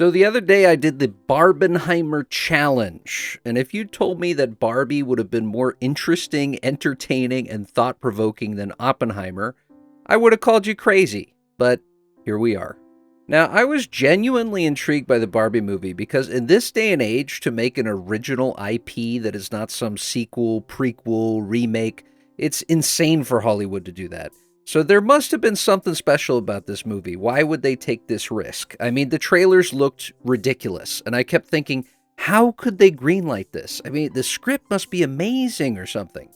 So the other day I did the Barbenheimer challenge, and if you told me that Barbie would have been more interesting, entertaining, and thought-provoking than Oppenheimer, I would have called you crazy, but here we are. Now, I was genuinely intrigued by the Barbie movie because in this day and age, to make an original IP that is not some sequel, prequel, remake, it's insane for Hollywood to do that. So there must have been something special about this movie. Why would they take this risk? I mean, the trailers looked ridiculous, and I kept thinking, how could they greenlight this? I mean, the script must be amazing or something.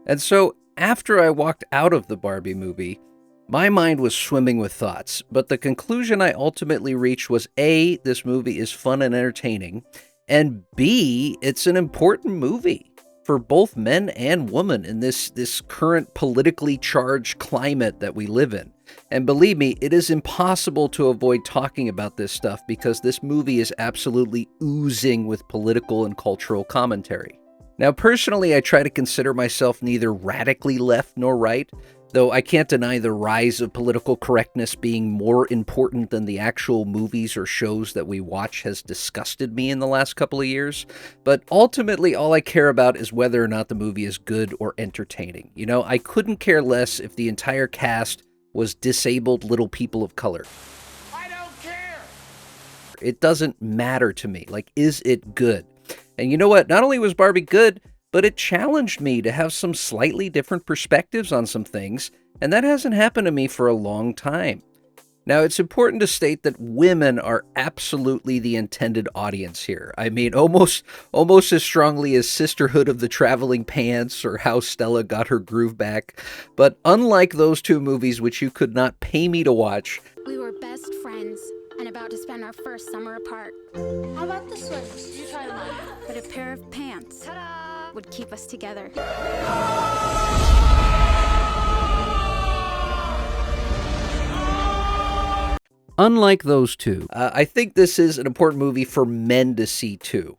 And so after I walked out of the Barbie movie, my mind was swimming with thoughts, but the conclusion I ultimately reached was A, this movie is fun and entertaining, and B, it's an important movie for both men and women in this current politically charged climate that we live in. And believe me, it is impossible to avoid talking about this stuff because this movie is absolutely oozing with political and cultural commentary. Now, personally, I try to consider myself neither radically left nor right, though I can't deny the rise of political correctness being more important than the actual movies or shows that we watch has disgusted me in the last couple of years. But ultimately, all I care about is whether or not the movie is good or entertaining. You know, I couldn't care less if the entire cast was disabled little people of color. I don't care! It doesn't matter to me. Like, is it good? And you know what? Not only was Barbie good, but it challenged me to have some slightly different perspectives on some things, and that hasn't happened to me for a long time. Now, it's important to state that women are absolutely the intended audience here. I mean, almost as strongly as Sisterhood of the Traveling Pants or How Stella Got Her Groove Back. But unlike those two movies, which you could not pay me to watch, we were best friends and about to spend our first summer apart. How about the swims? You try them on. But a pair of pants would keep us together. Unlike those two, I think this is an important movie for men to see too.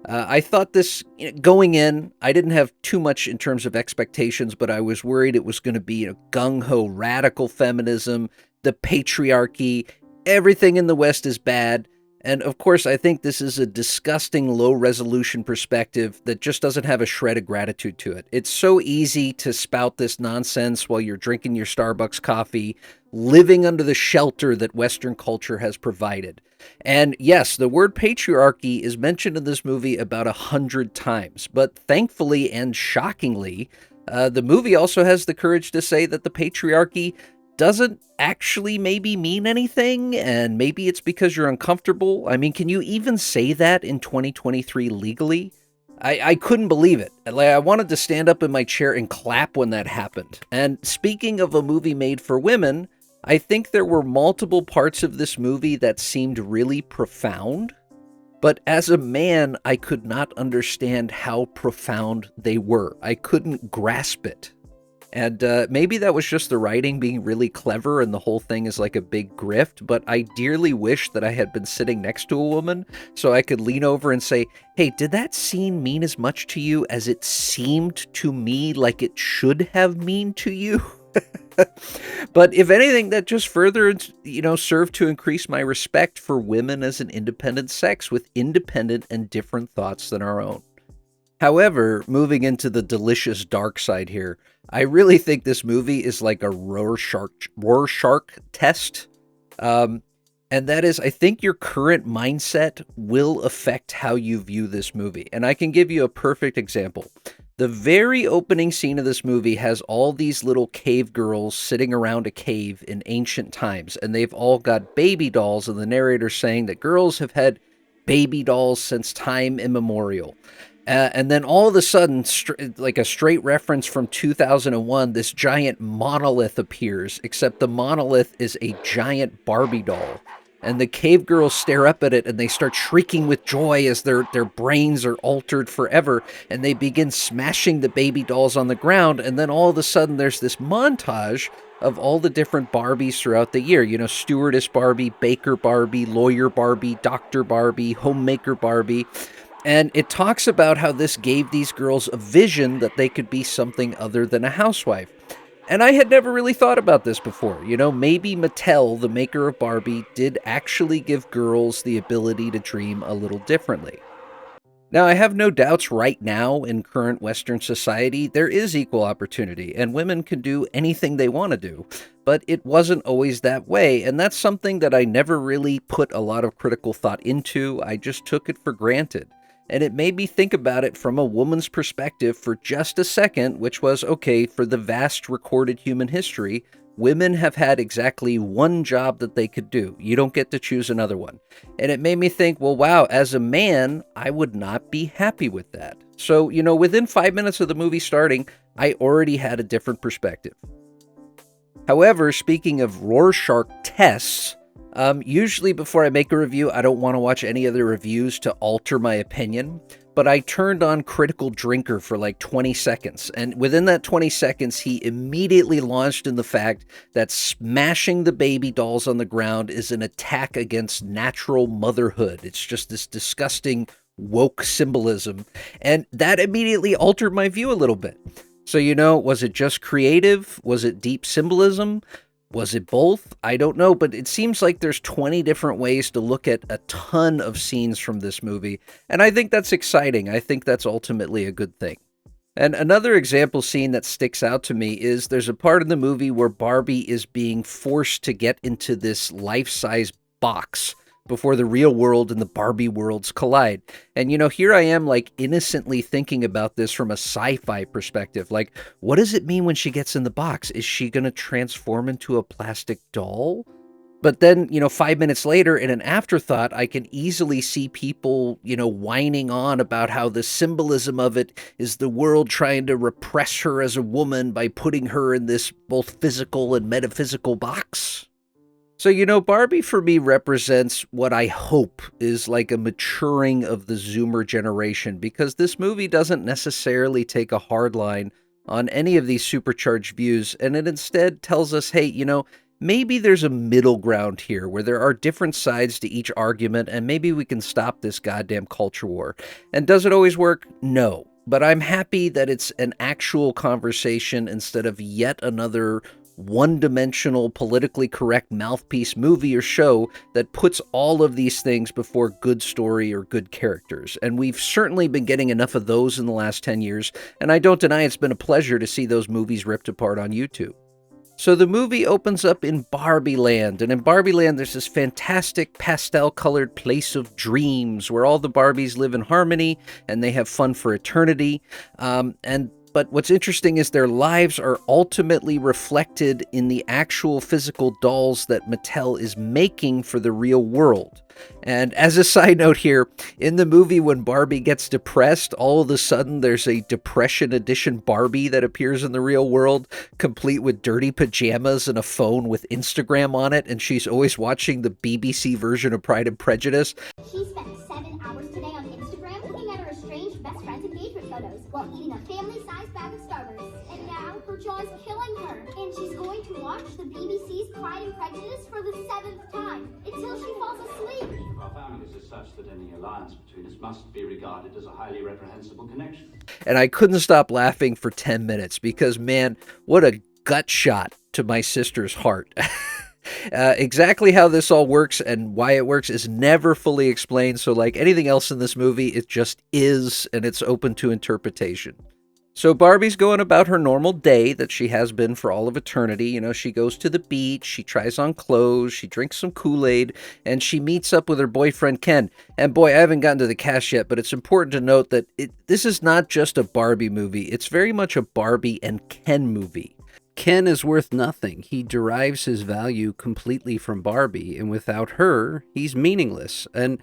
I thought this, going in, I didn't have too much in terms of expectations, but I was worried it was going to be gung-ho radical feminism, the patriarchy, everything in the West is bad. And of course, I think this is a disgusting low-resolution perspective that just doesn't have a shred of gratitude to it. It's so easy to spout this nonsense while you're drinking your Starbucks coffee, living under the shelter that Western culture has provided. And yes, the word patriarchy is mentioned in this movie about 100 times, but thankfully and shockingly, the movie also has the courage to say that the patriarchy doesn't actually maybe mean anything, and maybe it's because you're uncomfortable. I mean, can you even say that in 2023 legally? I couldn't believe it. I wanted to stand up in my chair and clap when that happened. And speaking of a movie made for women, I think there were multiple parts of this movie that seemed really profound, but as a man, I could not understand how profound they were. I couldn't grasp it. And maybe that was just the writing being really clever and the whole thing is like a big grift, but I dearly wish that I had been sitting next to a woman so I could lean over and say, hey, did that scene mean as much to you as it seemed to me like it should have mean to you? But if anything, that just further, served to increase my respect for women as an independent sex with independent and different thoughts than our own. However, moving into the delicious dark side here, I really think this movie is like a Rorschach test. And that is, I think your current mindset will affect how you view this movie. And I can give you a perfect example. The very opening scene of this movie has all these little cave girls sitting around a cave in ancient times, and they've all got baby dolls, and the narrator's saying that girls have had baby dolls since time immemorial. And then all of a sudden, like a straight reference from 2001, this giant monolith appears, except the monolith is a giant Barbie doll. And the cave girls stare up at it and they start shrieking with joy as their brains are altered forever. And they begin smashing the baby dolls on the ground. And then all of a sudden there's this montage of all the different Barbies throughout the year. Stewardess Barbie, Baker Barbie, Lawyer Barbie, Doctor Barbie, Homemaker Barbie. And it talks about how this gave these girls a vision that they could be something other than a housewife. And I had never really thought about this before. Maybe Mattel, the maker of Barbie, did actually give girls the ability to dream a little differently. Now, I have no doubts right now in current Western society, there is equal opportunity, and women can do anything they want to do. But it wasn't always that way, and that's something that I never really put a lot of critical thought into. I just took it for granted. And it made me think about it from a woman's perspective for just a second, which was, okay, for the vast recorded human history, women have had exactly one job that they could do. You don't get to choose another one. And it made me think, well, wow, as a man, I would not be happy with that. So, within 5 minutes of the movie starting, I already had a different perspective. However, speaking of Rorschach tests, usually before I make a review, I don't want to watch any other reviews to alter my opinion, but I turned on Critical Drinker for like 20 seconds, and within that 20 seconds, he immediately launched in the fact that smashing the baby dolls on the ground is an attack against natural motherhood. It's just this disgusting woke symbolism, and that immediately altered my view a little bit. So, was it just creative? Was it deep symbolism? Was it both? I don't know, but it seems like there's 20 different ways to look at a ton of scenes from this movie, and I think that's exciting. I think that's ultimately a good thing. And another example scene that sticks out to me is there's a part in the movie where Barbie is being forced to get into this life-size box before the real world and the Barbie worlds collide. And, here I am, like, innocently thinking about this from a sci-fi perspective. Like, what does it mean when she gets in the box? Is she going to transform into a plastic doll? But then, 5 minutes later, in an afterthought, I can easily see people, whining on about how the symbolism of it is the world trying to repress her as a woman by putting her in this both physical and metaphysical box. So, Barbie for me represents what I hope is like a maturing of the Zoomer generation, because this movie doesn't necessarily take a hard line on any of these supercharged views, and it instead tells us, hey, maybe there's a middle ground here where there are different sides to each argument, and maybe we can stop this goddamn culture war. And does it always work? No. But I'm happy that it's an actual conversation instead of yet another one-dimensional, politically correct mouthpiece movie or show that puts all of these things before good story or good characters. And we've certainly been getting enough of those in the last 10 years, and I don't deny it's been a pleasure to see those movies ripped apart on YouTube. So the movie opens up in Barbie Land, and in Barbie Land there's this fantastic pastel-colored place of dreams where all the Barbies live in harmony and they have fun for eternity. But what's interesting is their lives are ultimately reflected in the actual physical dolls that Mattel is making for the real world. And as a side note here, in the movie when Barbie gets depressed, all of a sudden there's a Depression Edition Barbie that appears in the real world, complete with dirty pajamas and a phone with Instagram on it, and she's always watching the BBC version of Pride and Prejudice. She spent 7 hours today on Instagram looking at her estranged best friend's engagement photos while eating a family-sized bag of Starburst. And now her jaw is killing her, and she's going to watch the BBC's Pride and Prejudice for the 7th time until she falls asleep. Our families is such that any alliance between us must be regarded as a highly reprehensible connection. And I couldn't stop laughing for 10 minutes because, man, what a gut shot to my sister's heart. Exactly how this all works and why it works is never fully explained, so like anything else in this movie, it just is, and it's open to interpretation. So Barbie's going about her normal day that she has been for all of eternity. She goes to the beach, she tries on clothes, she drinks some Kool-Aid, and she meets up with her boyfriend Ken. And boy, I haven't gotten to the cast yet, but it's important to note that this is not just a Barbie movie. It's very much a Barbie and Ken movie. Ken is worth nothing. He derives his value completely from Barbie, and without her, he's meaningless. And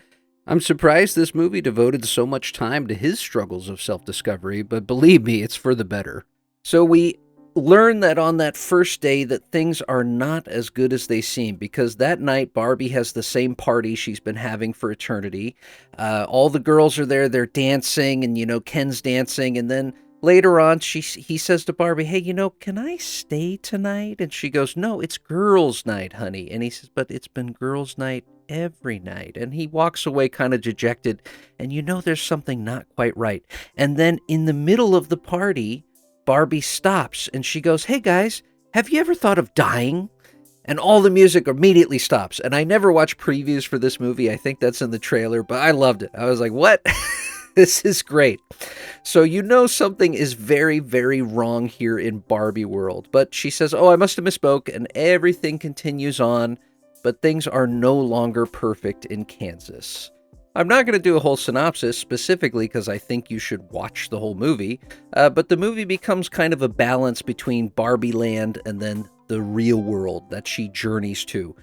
I'm surprised this movie devoted so much time to his struggles of self-discovery, but believe me, it's for the better. So we learn that on that first day that things are not as good as they seem, because that night Barbie has the same party she's been having for eternity. All the girls are there, they're dancing, and Ken's dancing, and then later on, he says to Barbie, hey, can I stay tonight? And she goes, no, it's girls' night, honey. And he says, but it's been girls' night every night. And he walks away kind of dejected, and there's something not quite right. And then in the middle of the party, Barbie stops, and she goes, hey, guys, have you ever thought of dying? And all the music immediately stops. And I never watched previews for this movie. I think that's in the trailer, but I loved it. I was like, what? This is great. So you know something is very, very wrong here in Barbie world. But she says, oh, I must have misspoke, and everything continues on, but things are no longer perfect in Kansas. I'm not going to do a whole synopsis specifically because I think you should watch the whole movie, but the movie becomes kind of a balance between Barbie Land and then the real world that she journeys to,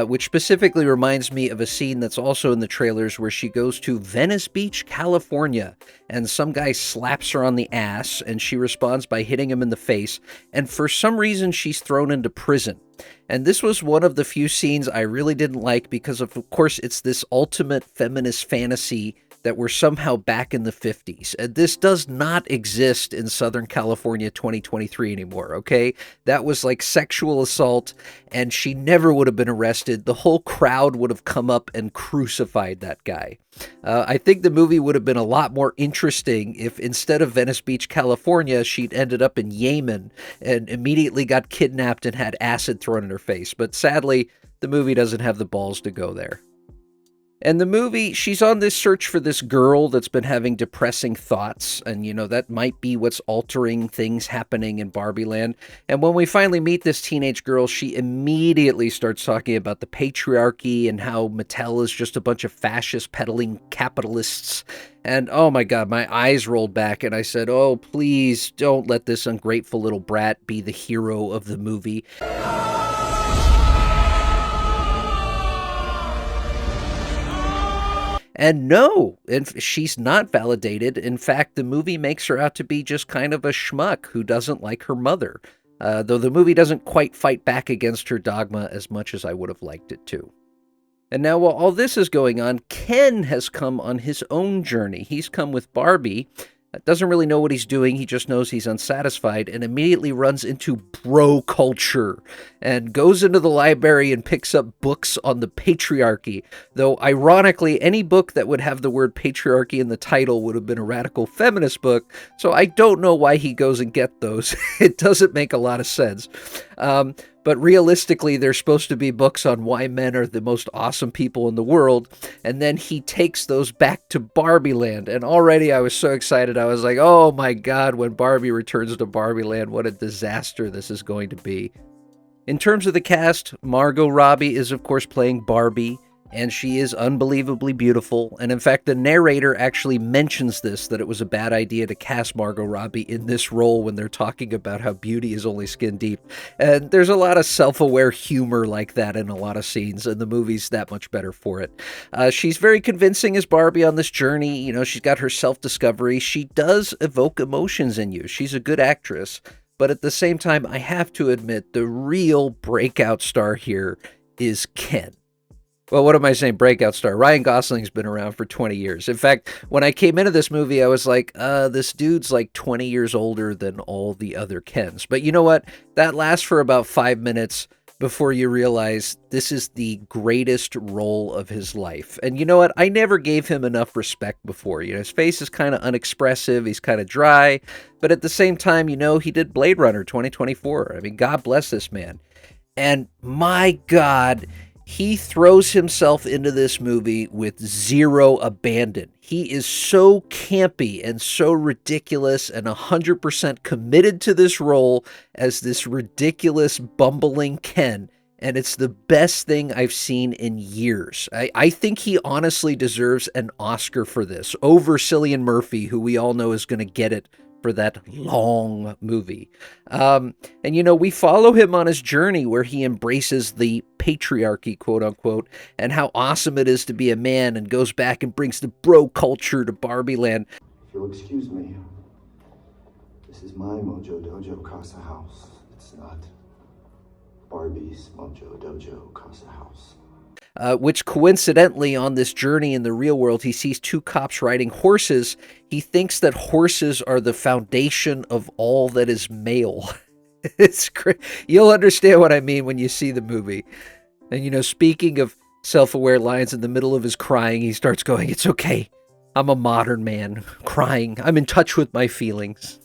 which specifically reminds me of a scene that's also in the trailers where she goes to Venice Beach, California, and some guy slaps her on the ass, and she responds by hitting him in the face, and for some reason she's thrown into prison. And this was one of the few scenes I really didn't like because of course, it's this ultimate feminist fantasy that we're somehow back in the 50s. And this does not exist in Southern California 2023 anymore, okay? That was like sexual assault, and she never would have been arrested. The whole crowd would have come up and crucified that guy. I think the movie would have been a lot more interesting if instead of Venice Beach, California, she'd ended up in Yemen and immediately got kidnapped and had acid thrown in her face. But sadly, the movie doesn't have the balls to go there. And the movie, she's on this search for this girl that's been having depressing thoughts, and, you know, that might be what's altering things happening in Barbie Land. And when we finally meet this teenage girl, she immediately starts talking about the patriarchy and how Mattel is just a bunch of fascist peddling capitalists. And, oh my God, my eyes rolled back, and I said, oh, please don't let this ungrateful little brat be the hero of the movie. And no, she's not validated. In fact, the movie makes her out to be just kind of a schmuck who doesn't like her mother, though the movie doesn't quite fight back against her dogma as much as I would have liked it to. And now while all this is going on, Ken has come on his own journey. He's come with Barbie, doesn't really know what he's doing, he just knows he's unsatisfied, and immediately runs into bro culture, and goes into the library and picks up books on the patriarchy, though ironically, any book that would have the word patriarchy in the title would have been a radical feminist book, so I don't know why he goes and get those. It doesn't make a lot of sense. But realistically, they're supposed to be books on why men are the most awesome people in the world, and then he takes those back to Barbie Land, and already I was so excited. I was like, oh my God, when Barbie returns to Barbie Land, what a disaster this is going to be. In terms of the cast, Margot Robbie is of course playing Barbie, and she is unbelievably beautiful, and in fact the narrator actually mentions this, that it was a bad idea to cast Margot Robbie in this role when they're talking about how beauty is only skin deep, and there's a lot of self-aware humor like that in a lot of scenes, and the movie's that much better for it. She's very convincing as Barbie on this journey. You know, she's got her self-discovery. She does evoke emotions in you. She's a good actress, but at the same time, I have to admit, the real breakout star here is Ken. Well, what am I saying, breakout star? Ryan Gosling's been around for 20 years. In fact, when I came into this movie, I was like, this dude's like 20 years older than all the other Kens. But you know what? That lasts for about 5 minutes before you realize this is the greatest role of his life. And you know what? I never gave him enough respect before. You know, his face is kind of unexpressive. He's kind of dry. But at the same time, you know, he did Blade Runner 2024. I mean, God bless this man. And my God, he throws himself into this movie with zero abandon. He is so campy and so ridiculous and 100% committed to this role as this ridiculous, bumbling Ken. And it's the best thing I've seen in years. I think he honestly deserves an Oscar for this, over Cillian Murphy, who we all know is going to get it for that long movie. And, you know, we follow him on his journey where he embraces the patriarchy, quote unquote, and how awesome it is to be a man, and goes back and brings the bro culture to Barbie Land. If you'll excuse me, this is my Mojo Dojo Casa House. It's not Barbie's Mojo Dojo Casa House. Which coincidentally, on this journey in the real world, he sees two cops riding horses. He thinks that horses are the foundation of all that is male. It's great. You'll understand what I mean when you see the movie. And, you know, speaking of self-aware lines, in the middle of his crying, he starts going, "It's okay. I'm a modern man crying. I'm in touch with my feelings."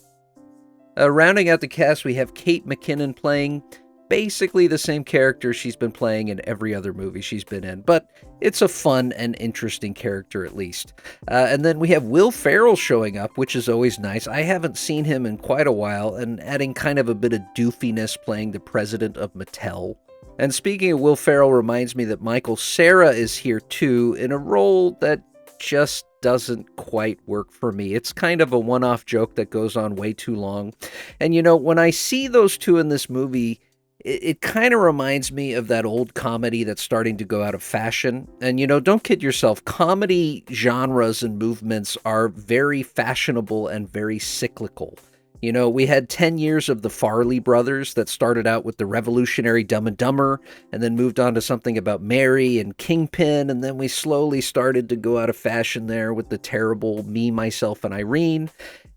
Rounding out the cast, we have Kate McKinnon playing basically the same character she's been playing in every other movie she's been in, but it's a fun and interesting character at least. And then we have Will Ferrell showing up, which is always nice. I haven't seen him in quite a while, and adding kind of a bit of doofiness playing the president of Mattel. And speaking of Will Ferrell reminds me that Michael Cera is here too, in a role that just doesn't quite work for me. It's kind of a one-off joke that goes on way too long. And when I see those two in this movie, it kind of reminds me of that old comedy that's starting to go out of fashion. And, don't kid yourself, comedy genres and movements are very fashionable and very cyclical. We had 10 years of the Farley brothers that started out with the revolutionary Dumb and Dumber and then moved on to something about Mary and Kingpin, and then we slowly started to go out of fashion there with the terrible Me, Myself, and Irene.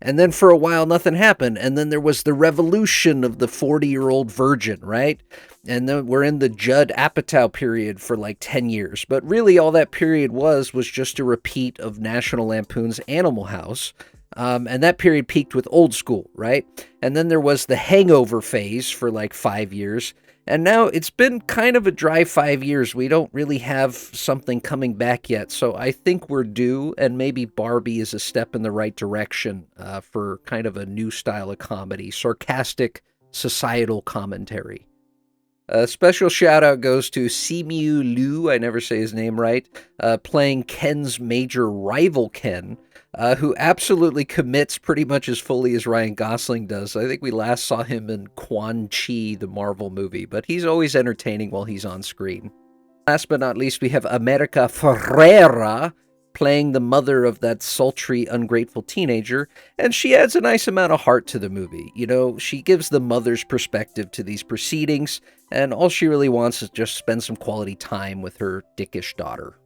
And then for a while, nothing happened. And then there was the revolution of the 40-year-old virgin, right? And then we're in the Judd Apatow period for like 10 years. But really all that period was just a repeat of National Lampoon's Animal House. And that period peaked with Old School, right? And then there was the Hangover phase for like 5 years. And now it's been kind of a dry 5 years. We don't really have something coming back yet. So I think we're due, and maybe Barbie is a step in the right direction for kind of a new style of comedy, sarcastic societal commentary. A special shout out goes to Simu Liu, I never say his name right, playing Ken's major rival Ken, who absolutely commits pretty much as fully as Ryan Gosling does. I think we last saw him in Quan-Chi, the Marvel movie, but he's always entertaining while he's on screen. Last but not least, we have America Ferrera playing the mother of that sultry, ungrateful teenager, and she adds a nice amount of heart to the movie. She gives the mother's perspective to these proceedings, and all she really wants is just spend some quality time with her dickish daughter.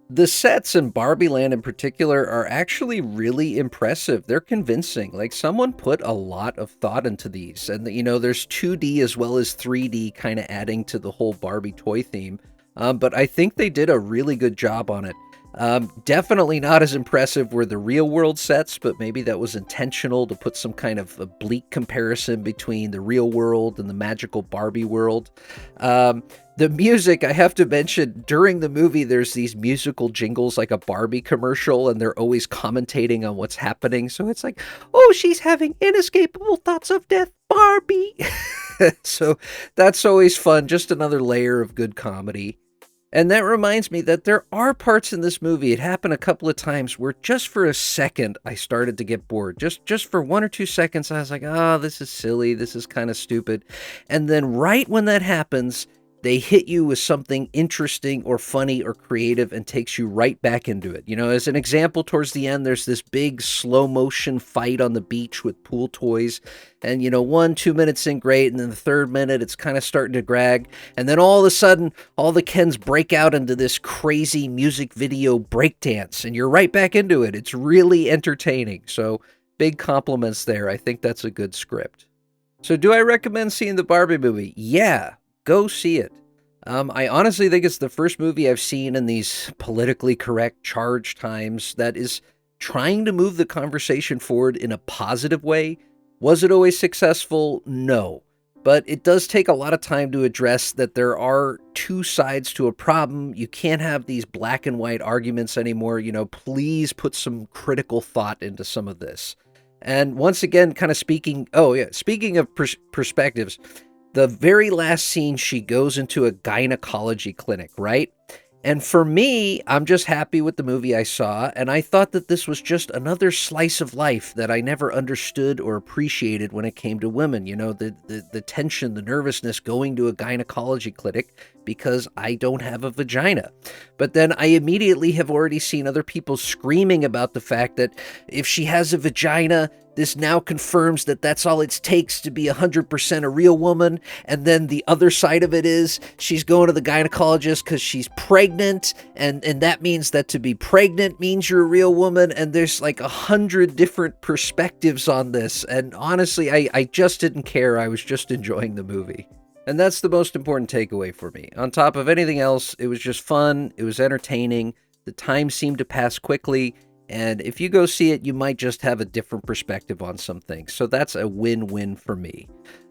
The sets in Barbie Land in particular are actually really impressive. They're convincing. Like, someone put a lot of thought into these. And, there's 2D as well as 3D kind of adding to the whole Barbie toy theme. But I think they did a really good job on it. Definitely not as impressive were the real world sets, but maybe that was intentional to put some kind of a bleak comparison between the real world and the magical Barbie world. The music, I have to mention, during the movie, there's these musical jingles like a Barbie commercial, and they're always commentating on what's happening. So it's like, oh, she's having inescapable thoughts of death, Barbie. So that's always fun. Just another layer of good comedy. And that reminds me that there are parts in this movie, it happened a couple of times, where just for a second I started to get bored. Just for 1 or 2 seconds, I was like, this is silly, this is kind of stupid. And then right when that happens, they hit you with something interesting or funny or creative and takes you right back into it. As an example, towards the end, there's this big slow motion fight on the beach with pool toys. And, 1-2 minutes in, great. And then the third minute, it's kind of starting to drag. And then all of a sudden, all the Kens break out into this crazy music video breakdance. And you're right back into it. It's really entertaining. So big compliments there. I think that's a good script. So do I recommend seeing the Barbie movie? Yeah. Go see it. I honestly think it's the first movie I've seen in these politically correct charged times that is trying to move the conversation forward in a positive way. Was it always successful? No. But it does take a lot of time to address that there are two sides to a problem. You can't have these black and white arguments anymore. Please put some critical thought into some of this. And once again, kind of speaking of perspectives, the very last scene, she goes into a gynecology clinic, right? And for me, I'm just happy with the movie I saw, and I thought that this was just another slice of life that I never understood or appreciated when it came to women. The tension, the nervousness going to a gynecology clinic because I don't have a vagina. But then I immediately have already seen other people screaming about the fact that if she has a vagina, this now confirms that that's all it takes to be 100% a real woman. And then the other side of it is she's going to the gynecologist because she's pregnant. And that means that to be pregnant means you're a real woman. And there's like 100 different perspectives on this. And honestly, I just didn't care. I was just enjoying the movie. And that's the most important takeaway for me. On top of anything else, it was just fun. It was entertaining. The time seemed to pass quickly. And if you go see it, you might just have a different perspective on some things. So that's a win-win for me.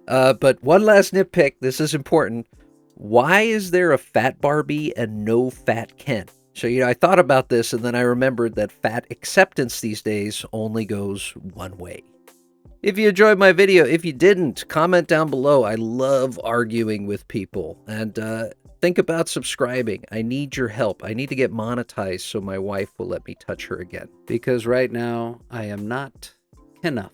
But one last nitpick. This is important. Why is there a fat Barbie and no fat Ken? So, I thought about this, and then I remembered that fat acceptance these days only goes one way. If you enjoyed my video, if you didn't, comment down below. I love arguing with people. And think about subscribing. I need your help. I need to get monetized so my wife will let me touch her again. Because right now, I am not enough.